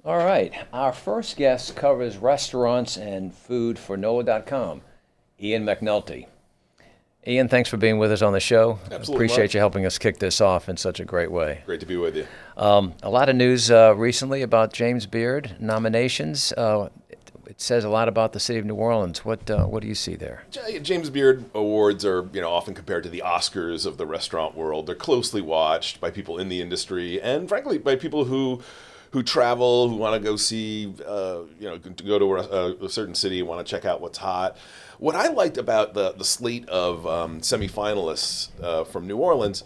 All right. Our first guest covers restaurants and food for NOLA.com, Ian McNulty. Ian, thanks for being with us on the show. Absolutely, Mark. Appreciate you helping us kick this off in such a great way. Great to be with you. A lot of news recently about James Beard nominations. It says a lot about the city of New Orleans. What do you see there? James Beard Awards are, often compared to the Oscars of the restaurant world. They're closely watched by people in the industry and, frankly, by people who travel, who want to go see, to go to a certain city, want to check out what's hot. What I liked about the slate of semifinalists from New Orleans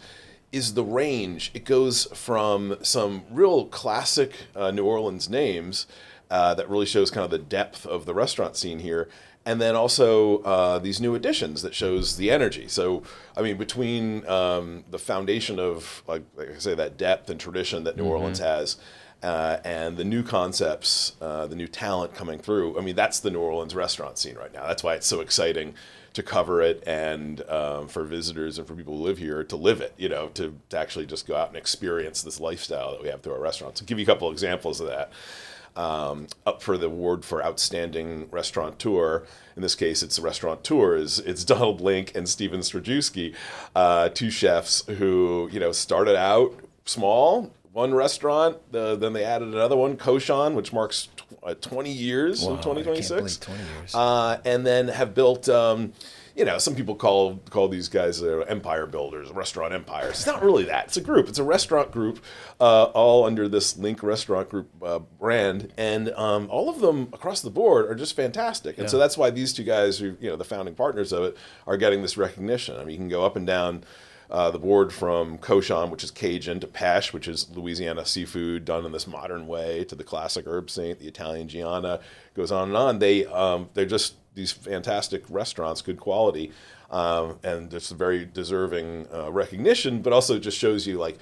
is the range. It goes from some real classic New Orleans names that really shows kind of the depth of the restaurant scene here. And then also these new additions that shows the energy. So, I mean, between the foundation of, like I say, that depth and tradition that New Orleans has, and the new concepts, the new talent coming through, I mean, that's the New Orleans restaurant scene right now. That's why it's so exciting to cover it and for visitors and for people who live here to live it, to actually just go out and experience this lifestyle that we have through our restaurants. I'll give you a couple of examples of that. Up for the award for Outstanding Restaurateur. In this case, it's the Restaurateurs. It's Donald Link and Steven Strajewski, two chefs who, started out small, one restaurant, then they added another one, Koshan, which marks 20 years in 2026. I can't believe 20 years. And then have built, some people call these guys empire builders, restaurant empires. It's not really that. It's a group. It's a restaurant group, all under this Link Restaurant Group brand. And all of them across the board are just fantastic. And so that's why these two guys, who, the founding partners of it, are getting this recognition. I mean, you can go up and down the board from Koshan, which is Cajun, to Pesh, which is Louisiana seafood done in this modern way, to the classic Herb Saint, the Italian Gianna, goes on and on. They're just these fantastic restaurants, good quality, and it's very deserving recognition, but also just shows you like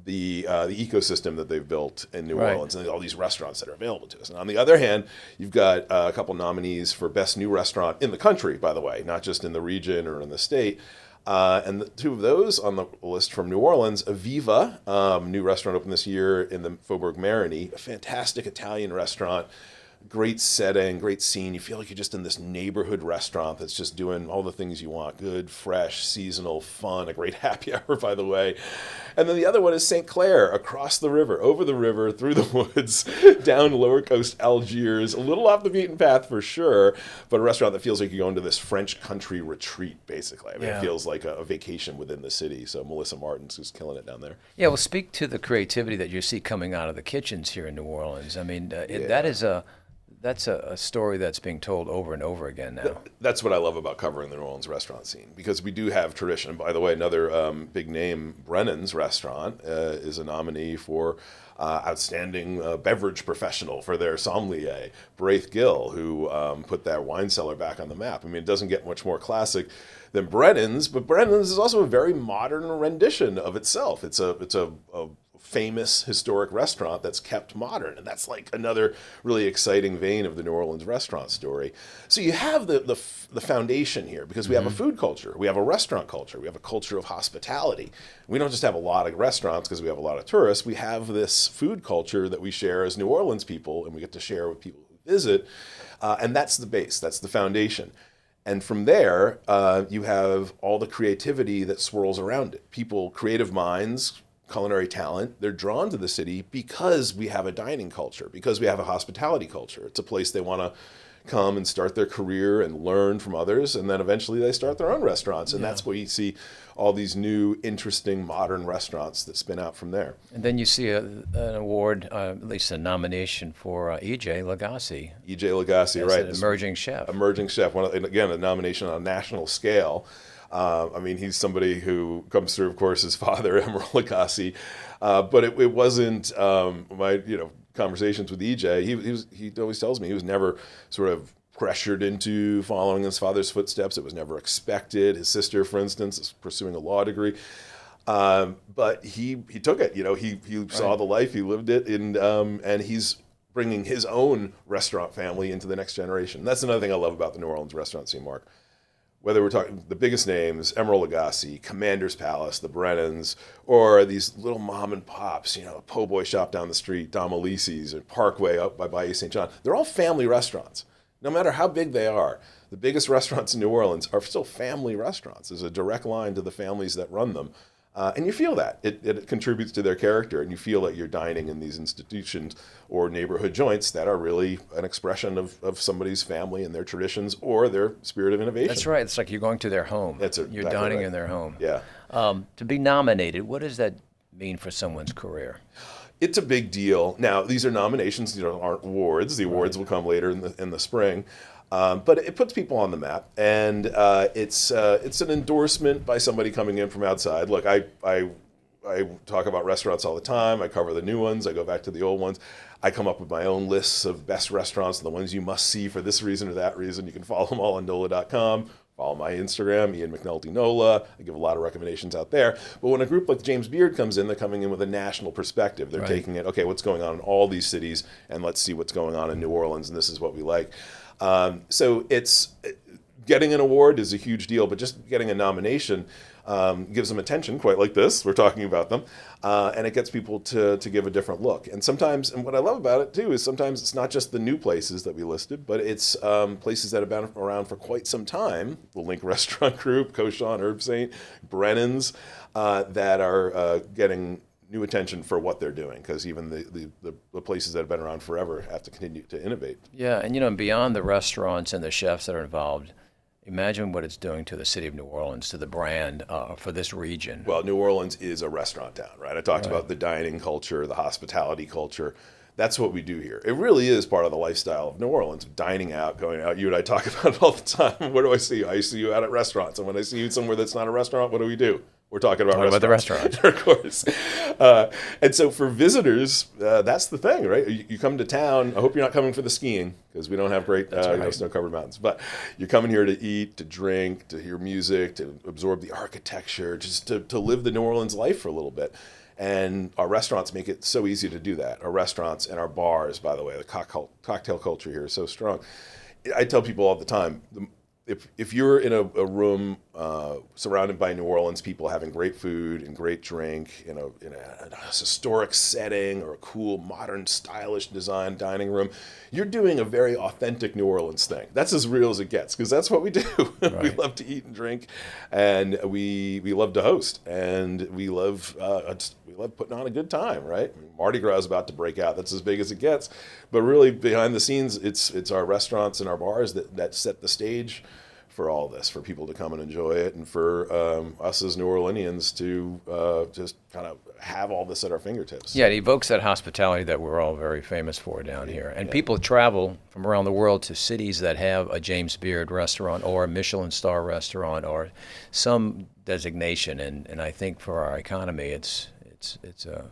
the ecosystem that they've built in New Orleans and all these restaurants that are available to us. And on the other hand, you've got a couple nominees for Best New Restaurant in the country, by the way, not just in the region or in the state. And the two of those on the list from New Orleans, Aviva, new restaurant opened this year in the Faubourg Marigny, a fantastic Italian restaurant, great setting, great scene. You feel like you're just in this neighborhood restaurant that's just doing all the things you want. Good, fresh, seasonal, fun, a great happy hour, by the way. And then the other one is St. Clair, across the river, over the river, through the woods, down Lower Coast Algiers, a little off the beaten path for sure, but a restaurant that feels like you're going to this French country retreat, basically. I mean, it feels like a vacation within the city. So Melissa Martin's who's killing it down there. Yeah, well, speak to the creativity that you see coming out of the kitchens here in New Orleans. I mean, that's a story that's being told over and over again now. That's what I love about covering the New Orleans restaurant scene, because we do have tradition. And by the way, another big name, Brennan's Restaurant, is a nominee for Outstanding Beverage Professional for their sommelier, Braith Gill, who put that wine cellar back on the map. I mean, it doesn't get much more classic than Brennan's, but Brennan's is also a very modern rendition of itself. It's a famous historic restaurant that's kept modern, and that's like another really exciting vein of the New Orleans restaurant story. So you have the foundation here, because we have a food culture, we have a restaurant culture, we have a culture of hospitality. We don't just have a lot of restaurants because we have a lot of tourists. We have this food culture that we share as New Orleans people, and we get to share with people who visit, and that's the base, that's the foundation. And from there, you have all the creativity that swirls around it. People, creative minds, culinary talent, they're drawn to the city because we have a dining culture, because we have a hospitality culture. It's a place they want to come and start their career and learn from others, and then eventually they start their own restaurants. And that's where you see all these new, interesting, modern restaurants that spin out from there. And then you see an award, at least a nomination for E.J. Lagasse. E.J. Lagasse, right. An emerging chef. Emerging chef. Again, a nomination on a national scale. I mean, he's somebody who comes through, of course, his father, Emeril Lagasse. But it wasn't my conversations with EJ. He always tells me he was never sort of pressured into following his father's footsteps. It was never expected. His sister, for instance, is pursuing a law degree. But he took it. He saw the life, he lived it, and he's bringing his own restaurant family into the next generation. That's another thing I love about the New Orleans restaurant scene, Mark. whether we're talking the biggest names, Emeril Lagasse, Commander's Palace, the Brennans, or these little mom and pops, a po' boy shop down the street, Dom Elise's, or Parkway up by Bayou St. John, they're all family restaurants. No matter how big they are, the biggest restaurants in New Orleans are still family restaurants. There's a direct line to the families that run them. And you feel that. It contributes to their character, and you feel that you're dining in these institutions or neighborhood joints that are really an expression of somebody's family and their traditions or their spirit of innovation. That's right. It's like you're going to their home. You're exactly dining right. in their home. Yeah. To be nominated, what does that mean for someone's career? It's a big deal. Now, these are nominations, aren't awards. The awards will come later in the spring. But it puts people on the map, and it's an endorsement by somebody coming in from outside. Look, I talk about restaurants all the time. I cover the new ones. I go back to the old ones. I come up with my own lists of best restaurants and the ones you must see for this reason or that reason. You can follow them all on NOLA.com. Follow my Instagram, Ian McNulty NOLA. I give a lot of recommendations out there. But when a group like James Beard comes in, they're coming in with a national perspective. They're taking it, okay, what's going on in all these cities, and let's see what's going on in New Orleans, and this is what we like. So getting an award is a huge deal, but just getting a nomination gives them attention, quite like this. We're talking about them, and it gets people to give a different look. And sometimes, and what I love about it too, is sometimes it's not just the new places that we listed, but it's places that have been around for quite some time. The Link Restaurant Group, Cochon, Herb Saint, Brennan's, that are getting new attention for what they're doing, because even the places that have been around forever have to continue to innovate. Yeah, and beyond the restaurants and the chefs that are involved, imagine what it's doing to the city of New Orleans, to the brand for this region. Well, New Orleans is a restaurant town, right? I talked about the dining culture, the hospitality culture. That's what we do here. It really is part of the lifestyle of New Orleans, dining out, going out. You and I talk about it all the time. What do I see? I see you out at restaurants. And when I see you somewhere that's not a restaurant, what do? We're talking about the restaurant. Of course. And so for visitors, that's the thing, right? You come to town. I hope you're not coming for the skiing, because we don't have great snow-covered mountains. But you're coming here to eat, to drink, to hear music, to absorb the architecture, just to live the New Orleans life for a little bit. And our restaurants make it so easy to do that. Our restaurants and our bars, by the way, the cocktail culture here is so strong. I tell people all the time, if you're in a room surrounded by New Orleans people having great food and great drink in a historic setting or a cool, modern, stylish design dining room, you're doing a very authentic New Orleans thing. That's as real as it gets, because that's what we do. Right. We love to eat and drink, and we love to host, and we love putting on a good time, right? Mardi Gras is about to break out. That's as big as it gets. But really, behind the scenes, it's our restaurants and our bars that set the stage for all this, for people to come and enjoy it, and for us as New Orleanians to just kind of have all this at our fingertips. Yeah, it evokes that hospitality that we're all very famous for down here. And people travel from around the world to cities that have a James Beard restaurant or a Michelin star restaurant or some designation. And I think for our economy, it's a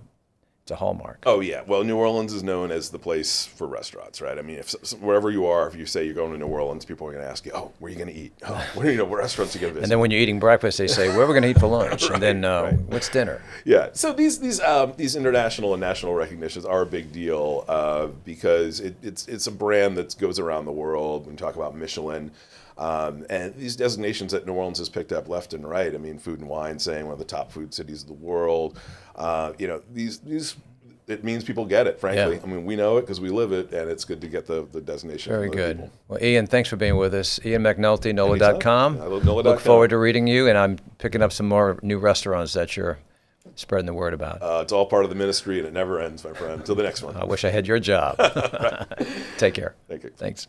hallmark. Oh yeah, well, New Orleans is known as the place for restaurants, right? I mean, wherever you are, if you say you're going to New Orleans, people are going to ask you, "Oh, where are you going to eat? Oh, what restaurants are you going to visit?" And then when you're eating breakfast, they say, "Where are we going to eat for lunch?" Right, and then what's dinner? Yeah. So these international and national recognitions are a big deal because it's a brand that goes around the world. When we talk about Michelin. And these designations that New Orleans has picked up left and right. I mean, Food and Wine saying one of the top food cities of the world. These it means people get it, frankly. Yeah. I mean, we know it because we live it, and it's good to get the designation. Very good. People. Well, Ian, thanks for being with us. Ian McNulty, NOLA.com. I love NOLA.com. Look forward to reading you, and I'm picking up some more new restaurants that you're spreading the word about. It's all part of the ministry, and it never ends, my friend. Until the next one. I wish I had your job. Take care. Thank you. Thanks.